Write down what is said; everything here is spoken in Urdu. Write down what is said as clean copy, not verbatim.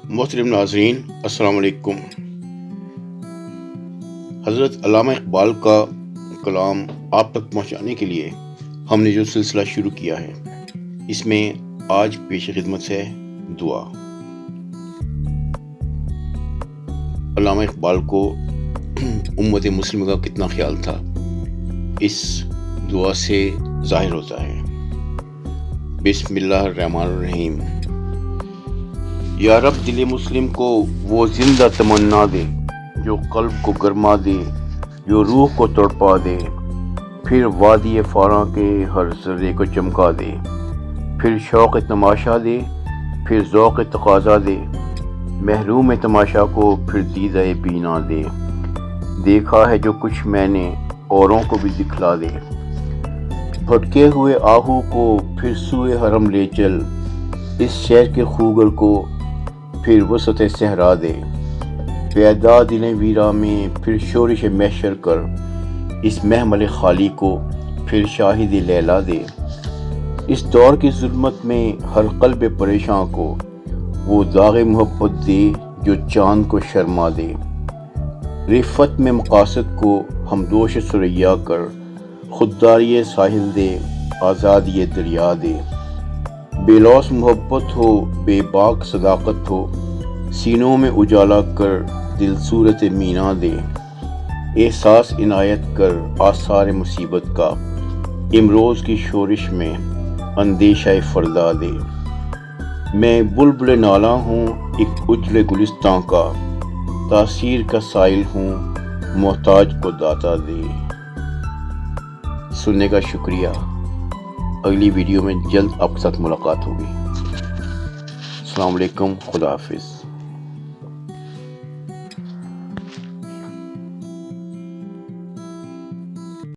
محترم ناظرین، السلام علیکم۔ حضرت علامہ اقبال کا کلام آپ تک پہنچانے کے لیے ہم نے جو سلسلہ شروع کیا ہے، اس میں آج پیش خدمت ہے دعا۔ علامہ اقبال کو امت مسلمہ کا کتنا خیال تھا، اس دعا سے ظاہر ہوتا ہے۔ بسم اللہ الرحمن الرحیم۔ یا رب، دل مسلم کو وہ زندہ تمنا دے جو قلب کو گرما دے، جو روح کو تڑپا دے، پھر وادی فاراں کے ہر ذرے کو چمکا دے، پھر شوق تماشا دے، پھر ذوق تقاضا دے، محروم تماشا کو پھر دیدہ بینا دے۔ دیکھا ہے جو کچھ میں نے، اوروں کو بھی دکھلا دے۔ بھٹکے ہوئے آہو کو پھر سوئے حرم لے چل، اس شہر کے خوگر کو پھر وسط صحرا دے۔ پیدا دل ویرا میں پھر شورش محشر کر، اس محمل خالی کو پھر شاہد لیلا دے۔ اس دور کی ظلمت میں ہر قلب پریشاں کو وہ داغ محبت دے جو چاند کو شرما دے۔ رفت میں مقاصد کو ہمدوش ثریا کر، خودداری ساحل دے، آزادی دریا دے۔ بے لوث محبت ہو، بے باک صداقت ہو، سینوں میں اجالا کر دل صورت مینا دے۔ احساس عنایت کر آثار مصیبت کا، امروز کی شورش میں اندیشہ فردا دے۔ میں بلبل نالا ہوں ایک اجلے گلستاں کا، تاثیر کا سائل ہوں محتاج کو داتا دے۔ سننے کا شکریہ۔ اگلی ویڈیو میں جلد آپ کے ساتھ ملاقات ہوگی۔ السلام علیکم، خدا حافظ۔